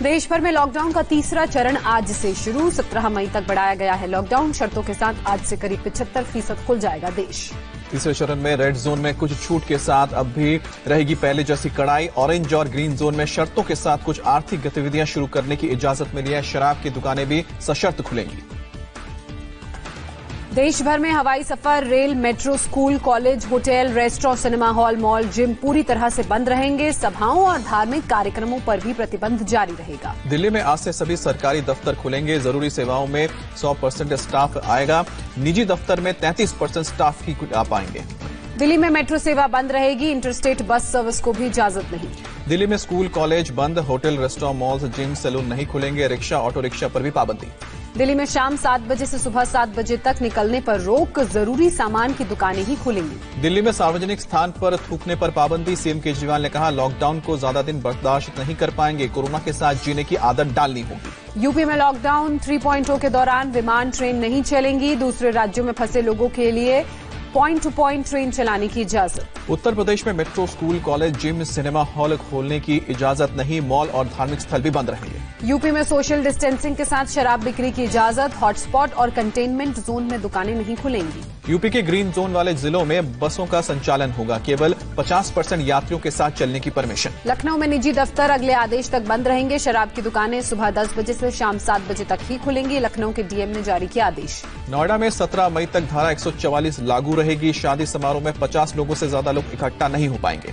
देश भर में लॉकडाउन का तीसरा चरण आज से शुरू। 17 मई तक बढ़ाया गया है लॉकडाउन। शर्तों के साथ आज से करीब 75% खुल जाएगा देश। तीसरे चरण में रेड जोन में कुछ छूट के साथ अब भी रहेगी पहले जैसी कड़ाई। ऑरेंज और ग्रीन जोन में शर्तों के साथ कुछ आर्थिक गतिविधियां शुरू करने की इजाजत मिली है। शराब की दुकानें भी सशर्त खुलेंगी। देश भर में हवाई सफर, rail, metro, school, college, hotel, restaurant, cinema hall, mall, gym पूरी तरह से बंद रहेंगे। सभाओं और धार्मिक कार्यक्रमों पर भी प्रतिबंध जारी रहेगा। दिल्ली में आज से सभी सरकारी दफ्तर खुलेंगे। जरूरी सेवाओं में 100% स्टाफ आएगा। निजी दफ्तर में 33% स्टाफ ही आ पाएंगे। दिल्ली में मेट्रो सेवा बंद रहेगी। इंटरस्टेट बस सर्विस को भी इजाजत नहीं। दिल्ली में स्कूल, कॉलेज बंद। Hotel, restaurant, malls, gym, salon नहीं खुलेंगे। रिक्शा, ऑटो रिक्शा पर भी पाबंदी। दिल्ली में शाम 7 बजे से सुबह 7 बजे तक निकलने पर रोक। जरूरी सामान की दुकानें ही खुलेंगी। दिल्ली में सार्वजनिक स्थान पर थूकने पर पाबंदी। सीएम केजरीवाल ने कहा, लॉकडाउन को ज्यादा दिन बर्दाश्त नहीं कर पाएंगे। कोरोना के साथ जीने की आदत डालनी होगी। यूपी में लॉकडाउन 3.0 के दौरान विमान, ट्रेन नहीं चलेंगी। दूसरे राज्यों में फंसे लोगों के लिए पॉइंट टू पॉइंट ट्रेन चलाने की इजाजत। उत्तर प्रदेश में metro, school, college, gym, cinema hall खोलने की इजाजत नहीं। मॉल और धार्मिक स्थल भी बंद रहेंगे। यूपी में सोशल डिस्टेंसिंग के साथ शराब बिक्री की इजाजत। हॉटस्पॉट और कंटेनमेंट जोन में दुकानें नहीं खुलेंगी। यूपी के ग्रीन जोन वाले जिलों में बसों का संचालन होगा। केवल 50% यात्रियों के साथ चलने की परमिशन। लखनऊ में निजी दफ्तर अगले आदेश तक बंद रहेंगे। शराब की दुकानें सुबह 10 बजे से शाम 7 बजे तक ही खुलेंगी। लखनऊ के डीएम ने जारी किया आदेश। नोएडा में 17 मई तक धारा 144 लागू रहेगी। शादी समारोह में 50 लोगों से ज्यादा लोग इकट्ठा नहीं हो पाएंगे।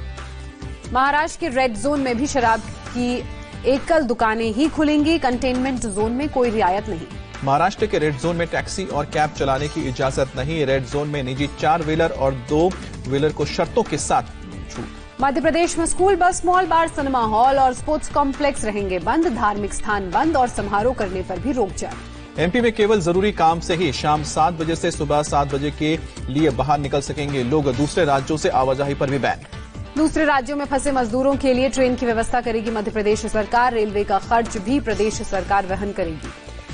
महाराष्ट्र के रेड जोन में भी शराब की एकल दुकानें ही खुलेंगी। कंटेनमेंट जोन में कोई रियायत नहीं। महाराष्ट्र के रेड जोन में टैक्सी और कैब चलाने की इजाजत नहीं। रेड जोन में निजी 4 व्हीलर और 2 व्हीलर को शर्तों के साथ छूट। मध्य प्रदेश में स्कूल, बस, मॉल, बार, सिनेमा हॉल और स्पोर्ट्स कॉम्प्लेक्स रहेंगे बंद। धार्मिक स्थान बंद और समारोह करने पर भी रोक जारी। एमपी में केवल जरूरी काम से ही शाम 7 बजे से सुबह 7 बजे के लिए बाहर निकल सकेंगे लोग। दूसरे राज्यों से आवाजाही पर भी बैन। दूसरे राज्यों में फंसे मजदूरों के लिए ट्रेन की व्यवस्था करेगी मध्य प्रदेश सरकार। रेलवे का खर्च भी प्रदेश सरकार वहन करेगी।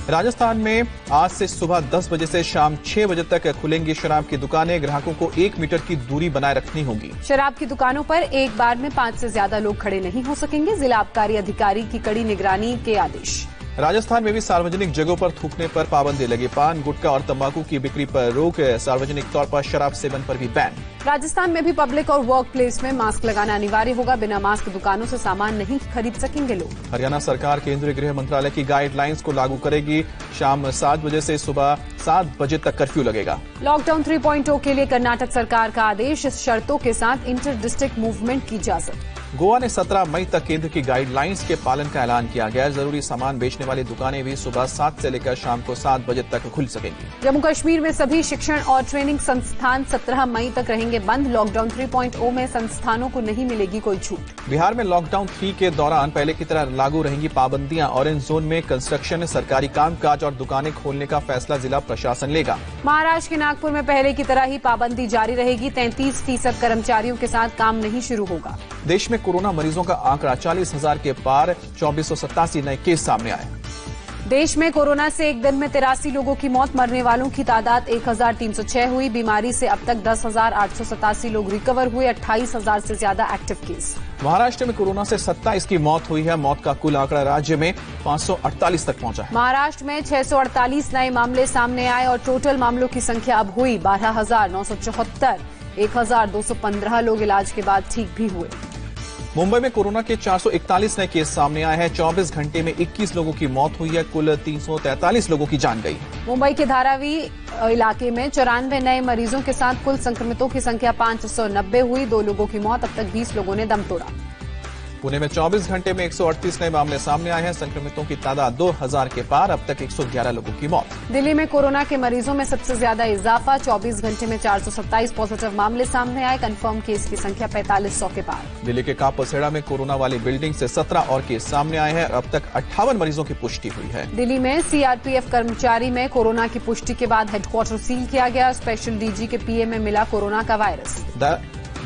राजस्थान में आज से सुबह 10 बजे से शाम 6 बजे तक खुलेंगी शराब की दुकानें। ग्राहकों को 1 मीटर की दूरी बनाए रखनी होगी। शराब की दुकानों पर एक बार में 5 से ज्यादा लोग खड़े नहीं हो सकेंगे। जिला आबकारी अधिकारी की कड़ी निगरानी के आदेश। राजस्थान में भी सार्वजनिक जगहों पर थूकने पर पाबंदी लगी। पान, गुटखा और तंबाकू की बिक्री पर रोक। सार्वजनिक तौर पर शराब सेवन पर भी बैन। राजस्थान में भी पब्लिक और वर्क प्लेस में मास्क लगाना अनिवार्य होगा। बिना मास्क दुकानों से सामान नहीं खरीद सकेंगे लोग। हरियाणा सरकार केंद्रीय गृह मंत्रालय की गाइडलाइंस को लागू करेगी। शाम 7 बजे से सुबह 7 बजे तक कर्फ्यू लगेगा। लॉकडाउन 3.0 के लिए कर्नाटक सरकार का आदेश। शर्तों के साथ इंटर डिस्ट्रिक्ट मूवमेंट की इजाजत। गोवा ने 17 मई तक केंद्र की गाइडलाइंस के पालन का ऐलान किया गया। जरूरी सामान बेचने वाली दुकानें भी सुबह 7 से लेकर शाम को 7 बजे तक खुल सकेंगी। जम्मू कश्मीर में सभी शिक्षण और ट्रेनिंग संस्थान 17 मई तक रहेंगे बंद। लॉकडाउन 3.0 में संस्थानों को नहीं मिलेगी कोई छूट। बिहार में लॉकडाउन 3 के दौरान पहले की तरह लागू रहेंगी पाबंदियां। ऑरेंज जोन में कंस्ट्रक्शन, सरकारी कामकाज और दुकानें खोलने का फैसला जिला प्रशासन लेगा। महाराष्ट्र के नागपुर में पहले की तरह ही पाबंदी जारी रहेगी। 33% कर्मचारियों के साथ काम नहीं शुरू होगा। देश में कोरोना मरीजों का आंकड़ा 40,000 के पार। 2487 नए केस सामने आए। देश में कोरोना से एक दिन में 83 लोगों की मौत। मरने वालों की तादाद 1306 हुई। बीमारी से अब तक 10,887 लोग रिकवर हुए। 28,000 से ज्यादा एक्टिव केस। महाराष्ट्र में कोरोना से 27 की मौत हुई है। मौत का कुल आंकड़ा राज्य में 548 तक पहुंचा है। महाराष्ट्र में 648 नए मामले सामने आए और टोटल मामलों की संख्या अब हुई 12,974। 1,215 लोग इलाज के बाद ठीक भी हुए। मुंबई में कोरोना के 441 नए केस सामने आए हैं। 24 घंटे में 21 लोगों की मौत हुई है। कुल 343 लोगों की जान गई। मुंबई के धारावी इलाके में 94 नए मरीजों के साथ कुल संक्रमितों की संख्या 590 हुई। 2 लोगों की मौत। अब तक 20 लोगों ने दम तोड़ा। पुणे में 24 घंटे में 138 नए मामले सामने आए हैं। संक्रमितों की तादाद 2000 के पार। अब तक 111 लोगों की मौत। दिल्ली में कोरोना के मरीजों में सबसे ज्यादा इजाफा। 24 घंटे में 427 पॉजिटिव मामले सामने आए। कंफर्म केस की संख्या 4500 के पार। दिल्ली के कापसेड़ा में कोरोना वाली बिल्डिंग से 17 और केस सामने आए हैं। अब तक 58 मरीजों की पुष्टि हुई है। दिल्ली में सीआरपीएफ कर्मचारी में कोरोना की पुष्टि के बाद हेडक्वार्टर सील किया गया। स्पेशल डीजी के पीए में मिला कोरोना का वायरस।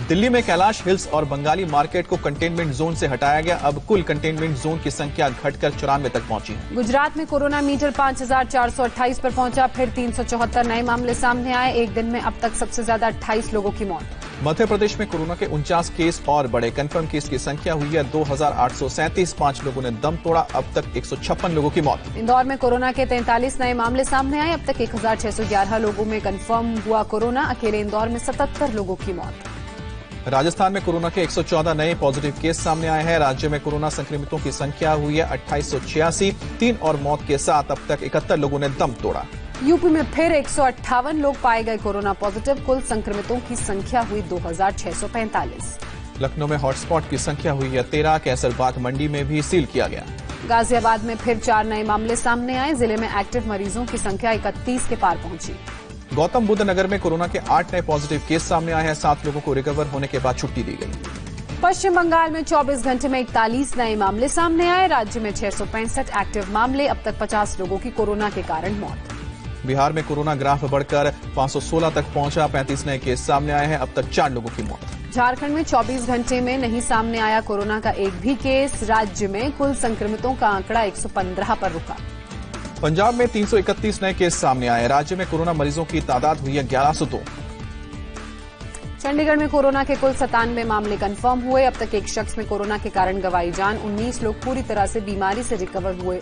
दिल्ली में कैलाश हिल्स और बंगाली मार्केट को कंटेनमेंट जोन से हटाया गया। अब कुल कंटेनमेंट जोन की संख्या घटकर 94 तक पहुंची है। गुजरात में कोरोना मीटर 5428 पर पहुंचा, फिर 374 नए मामले सामने आए। एक दिन में अब तक सबसे ज्यादा 28 लोगों की मौत। मध्य प्रदेश में कोरोना के 49 केस और बढ़े। कंफर्म केस की संख्या हुई है 2837। 5 लोगों ने दम तोड़ा। अब तक 156 लोगों की मौत। इंदौर में कोरोना के 43 नए मामले सामने आए। अब तक 1611 लोगों में कंफर्म हुआ कोरोना। अकेले इंदौर में 77 लोगों की मौत। राजस्थान में कोरोना के 114 नए पॉजिटिव केस सामने आए हैं। राज्य में कोरोना संक्रमितों की संख्या हुई है 2886। 3 और मौत के साथ अब तक 71 लोगों ने दम तोड़ा। यूपी में फिर 158 लोग पाए गए कोरोना पॉजिटिव। कुल संक्रमितों की संख्या हुई 2645। लखनऊ में हॉटस्पॉट की संख्या हुई है 13। कैसरबाग मंडी में भी सील किया गया। गाजियाबाद में फिर 4 नए मामले सामने आए। जिले में एक्टिव मरीजों की संख्या 31 के पार पहुंची। गौतम बुद्ध नगर में कोरोना के 8 नए पॉजिटिव केस सामने आए हैं। 7 लोगों को रिकवर होने के बाद छुट्टी दी गई। पश्चिम बंगाल में 24 घंटे में 41 नए मामले सामने आए। राज्य में 665 एक्टिव मामले। अब तक 50 लोगों की कोरोना के कारण मौत। बिहार में कोरोना ग्राफ बढ़कर 516 तक पहुंचा। 35 नए केस सामने आए हैं। अब तक 4 लोगों की मौत। झारखंड में 24 घंटे में नहीं सामने आया कोरोना का एक भी केस। राज्य में कुल संक्रमितों का आंकड़ा 115 पर रुका। पंजाब में 331 नए केस सामने आए। राज्य में कोरोना मरीजों की तादाद हुई है 1102। चंडीगढ़ में कोरोना के कुल 97 मामले कंफर्म हुए। अब तक एक शख्स में कोरोना के कारण गंवाई जान। 19 लोग पूरी तरह से बीमारी से रिकवर हुए।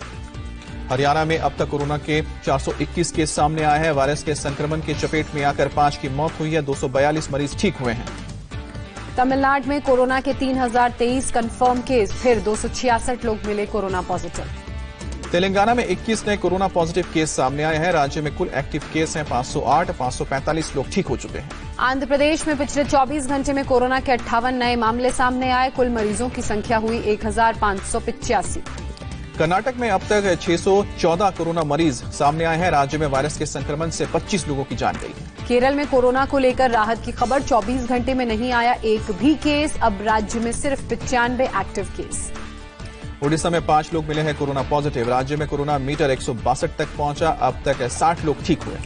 हरियाणा में अब तक कोरोना के 421 केस सामने आए हैं। वायरस के संक्रमण की चपेट में आकर 5 की मौत हुई है। 242 मरीज ठीक हुए हैं। तमिलनाडु में कोरोना के 3023 कंफर्म केस। फिर 266 लोग मिले कोरोना पॉजिटिव। तेलंगाना में 21 नए कोरोना पॉजिटिव केस सामने आए हैं। राज्य में कुल एक्टिव केस हैं 508। 545 लोग ठीक हो चुके हैं। आंध्र प्रदेश में पिछले 24 घंटे में कोरोना के 58 नए मामले सामने आए। कुल मरीजों की संख्या हुई 1585। कर्नाटक में अब तक 614 कोरोना मरीज सामने आए हैं। राज्य में वायरस के संक्रमण से 25 लोगों की जान गई है। केरल में कोरोना को लेकर राहत की खबर। 24 घंटे में नहीं आया एक भी केस। अब राज्य में सिर्फ 95 एक्टिव केस। ओडिशा में 5 लोग मिले हैं कोरोना पॉजिटिव। राज्य में कोरोना मीटर 162 तक पहुंचा। अब तक 60 लोग ठीक हुए।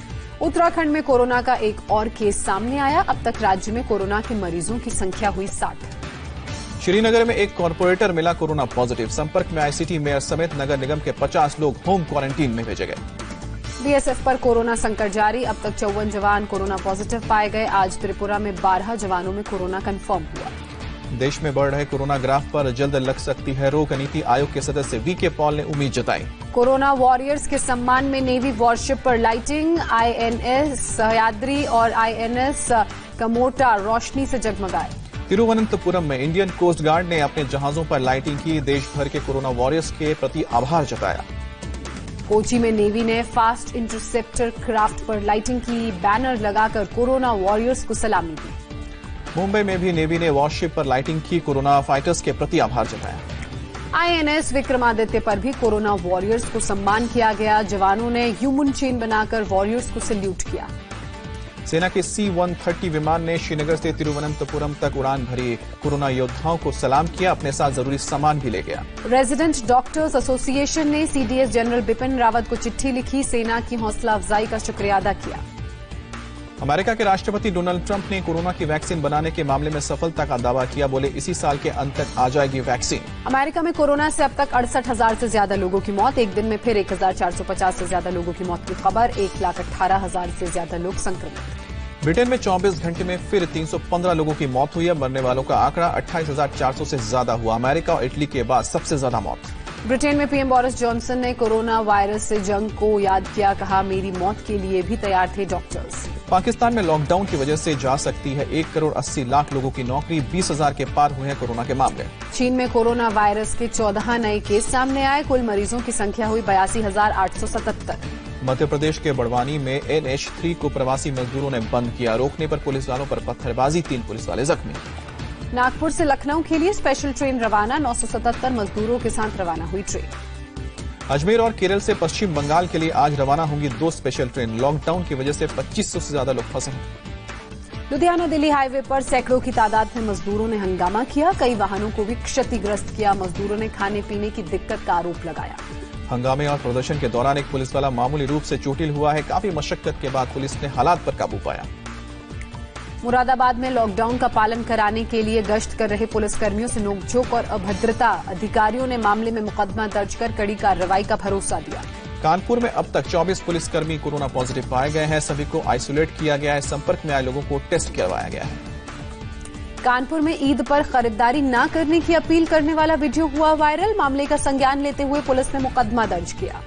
उत्तराखंड में कोरोना का एक और केस सामने आया। अब तक राज्य में कोरोना के मरीजों की संख्या हुई 60। श्रीनगर में एक कॉर्पोरेटर मिला कोरोना पॉजिटिव। संपर्क में आईसीटी मेयर समेत नगर निगम के 50 लोग होम क्वारंटीन में भेजे गए। बीएसएफ पर कोरोना संकट जारी। अब तक 54 जवान कोरोना पॉजिटिव पाए गए। आज त्रिपुरा में 12 जवानों में कोरोना कंफर्म हुआ। देश में बढ़ रहे कोरोना ग्राफ पर जल्द लग सकती है रोक। नीति आयोग के सदस्य वीके पॉल ने उम्मीद जताई। कोरोना वॉरियर्स के सम्मान में नेवी वॉरशिप पर लाइटिंग। आईएनएस सह्याद्री और आईएनएस कमोटा रोशनी से जगमगाए। तिरुवनंतपुरम में इंडियन कोस्ट गार्ड ने अपने जहाजों पर लाइटिंग की। देश भर के कोरोना वॉरियर्स के प्रति आभार जताया। कोची में नेवी ने फास्ट इंटरसेप्टर क्राफ्ट पर लाइटिंग की। बैनर लगाकर कोरोना वॉरियर्स को सलामी दी। मुंबई में भी नेवी ने वॉरशिप पर लाइटिंग की। कोरोना फाइटर्स के प्रति आभार जताया। आईएनएस विक्रमादित्य पर भी कोरोना वॉरियर्स को सम्मान किया गया। जवानों ने ह्यूमन चेन बनाकर वॉरियर्स को सैल्यूट किया। सेना के C-130 विमान ने श्रीनगर से तिरुवनंतपुरम तक उड़ान भरी। कोरोना योद्धाओं को सलाम किया। अपने साथ जरूरी सामान भी ले गया। रेजिडेंट डॉक्टर्स एसोसिएशन ने सीडीएस जनरल बिपिन रावत को चिट्ठी लिखी। सेना की हौसला अफजाई का शुक्रिया अदा किया। अमेरिका के राष्ट्रपति डोनाल्ड ट्रंप ने कोरोना की वैक्सीन बनाने के मामले में सफलता का दावा किया। बोले इसी साल के अंत तक आ जाएगी वैक्सीन। अमेरिका में कोरोना से अब तक 68,000 से ज्यादा लोगों की मौत। एक दिन में फिर 1450 से ज्यादा लोगों की मौत की खबर। 1,18,000 से ज्यादा लोग संक्रमित। ब्रिटेन में 24 घंटे में फिर 315 लोगों की मौत हुई है। मरने वालों का आंकड़ा 28,400 से ज्यादा हुआ। अमेरिका और इटली के बाद सबसे ज्यादा मौत। ब्रिटेन में पीएम बोरिस जॉनसन ने कोरोना वायरस से जंग को याद किया। कहा मेरी मौत के लिए भी तैयार थे डॉक्टर्स। पाकिस्तान में लॉकडाउन की वजह से जा सकती है 1 करोड़ 80 लाख लोगों की नौकरी। 20,000 के पार हुए हैं कोरोना के मामले। चीन में कोरोना वायरस के 14 नए केस सामने आए। कुल मरीजों की संख्या हुई 82,877। मध्य प्रदेश के बड़वानी में NH3 को प्रवासी मजदूरों ने बंद किया। रोकने पर पुलिस वालों पर पत्थरबाजी। 3 पुलिस वाले जख्मी। नागपुर से लखनऊ के लिए स्पेशल ट्रेन रवाना। 977 मजदूरों के साथ रवाना हुई ट्रेन। अजमेर और केरल से पश्चिम बंगाल के लिए आज रवाना होंगी 2 स्पेशल ट्रेन। लॉकडाउन की वजह से 2500 से ज्यादा लोग फंसे हैं। लुधियाना दिल्ली हाईवे पर सैकड़ों की तादाद में मजदूरों ने हंगामा किया। कई वाहनों को भी क्षतिग्रस्त किया। मजदूरों ने खाने पीने की दिक्कत का आरोप लगाया। हंगामे और प्रदर्शन के दौरान एक पुलिस वाला मामूली रूप से चोटिल हुआ है। काफी मशक्कत के बाद पुलिस ने हालात पर काबू पाया। मुरादाबाद में लॉकडाउन का पालन कराने के लिए गश्त कर रहे पुलिसकर्मियों से नोकझोंक और अभद्रता। अधिकारियों ने मामले में मुकदमा दर्ज कर कड़ी कार्रवाई का भरोसा दिया। कानपुर में अब तक 24 पुलिसकर्मी कोरोना पॉजिटिव पाए गए हैं। सभी को आइसोलेट किया गया है। संपर्क में आए लोगों को टेस्ट करवाया गया है। कानपुर में ईद पर खरीदारी न करने की अपील करने वाला वीडियो हुआ वायरल। मामले का संज्ञान लेते हुए पुलिस ने मुकदमा दर्ज किया।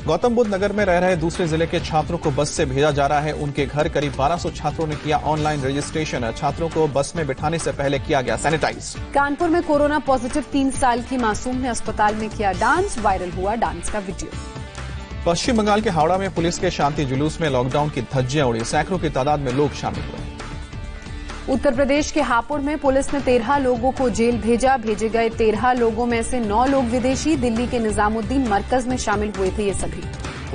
गौतम बुद्ध नगर में रह रहे दूसरे जिले के छात्रों को बस से भेजा जा रहा है। उनके घर करीब 1200 छात्रों ने किया ऑनलाइन रजिस्ट्रेशन। छात्रों को बस में बिठाने से पहले किया गया सैनिटाइज। कानपुर में कोरोना पॉजिटिव 3 साल की मासूम ने अस्पताल में किया डांस। वायरल हुआ डांस का वीडियो। पश्चिम बंगाल के हावड़ा में पुलिस के शांति जुलूस में लॉकडाउन की धज्जियां उड़ी। सैकड़ों की तादाद में लोग शामिल हुए। उत्तर प्रदेश के हापुड़ में पुलिस ने 13 लोगों को जेल भेजा। भेजे गए 13 लोगों में से 9 लोग विदेशी। दिल्ली के निजामुद्दीन मरकज में शामिल हुए थे ये सभी।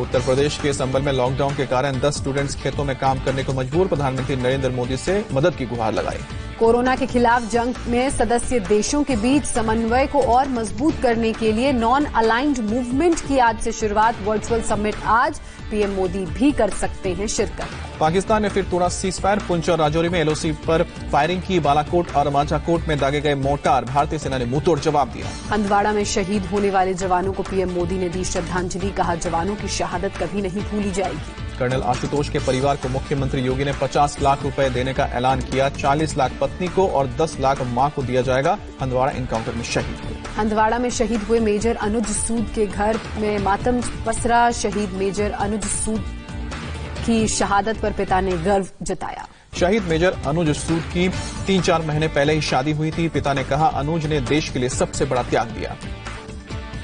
उत्तर प्रदेश के संभल में लॉकडाउन के कारण 10 स्टूडेंट्स खेतों में काम करने को मजबूर। प्रधानमंत्री नरेंद्र मोदी से मदद की गुहार लगाई। कोरोना के खिलाफ जंग में सदस्य देशों के बीच समन्वय को और मजबूत करने के लिए नॉन अलाइंड मूवमेंट की आज से शुरुआत। वर्चुअल समिट आज। पीएम मोदी भी कर सकते हैं शिरकत। पाकिस्तान ने फिर तोड़ा सीजफायर। पुंछ और राजौरी में एलओसी पर फायरिंग की। बालाकोट और मांझाकोट में दागे गए मोर्टार। भारतीय सेना ने मुंहतोड़ जवाब दिया। हंदवाड़ा में शहीद होने वाले जवानों को पीएम मोदी ने दी श्रद्धांजलि। कहा जवानों की शहादत कभी नहीं भूली जाएगी। कर्नल आशुतोष के परिवार को मुख्यमंत्री योगी ने 50 लाख रुपए देने का ऐलान किया। 40 लाख पत्नी को और 10 लाख मां को दिया जाएगा। हंदवाड़ा एनकाउंटर में शहीद हुए। हंदवाड़ा में शहीद हुए मेजर अनुज सूद के घर में मातम पसरा। शहीद मेजर अनुज सूद की शहादत पर पिता ने गर्व जताया। शहीद मेजर अनुज सूद की 3-4 महीने पहले ही शादी हुई थी। पिता ने कहा अनुज ने देश के लिए सबसे बड़ा त्याग दिया।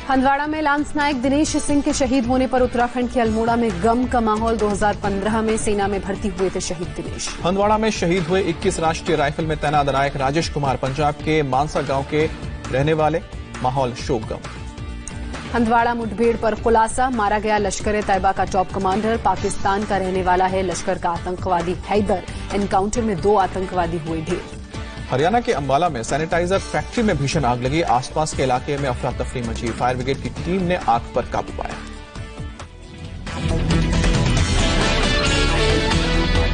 हंदवाड़ा में लांस नायक दिनेश सिंह के शहीद होने पर उत्तराखंड के अल्मोड़ा में गम का माहौल। 2015 में सेना में भर्ती हुए थे शहीद दिनेश। हंदवाड़ा में शहीद हुए 21 राष्ट्रीय राइफल में तैनात नायक राजेश कुमार पंजाब के मानसा गांव के रहने वाले। माहौल शोकगम। हंदवाड़ा मुठभेड़ पर खुलासा। मारा गया लश्कर तैयबा का टॉप कमांडर। पाकिस्तान का रहने वाला है लश्कर का आतंकवादी हैदर। एनकाउंटर में 2 आतंकवादी हुए ढेर। हरियाणा के अंबाला में सैनिटाइजर फैक्ट्री में भीषण आग लगी। आसपास के इलाके में अफरा तफरी मची। फायर ब्रिगेड की टीम ने आग पर काबू पाया।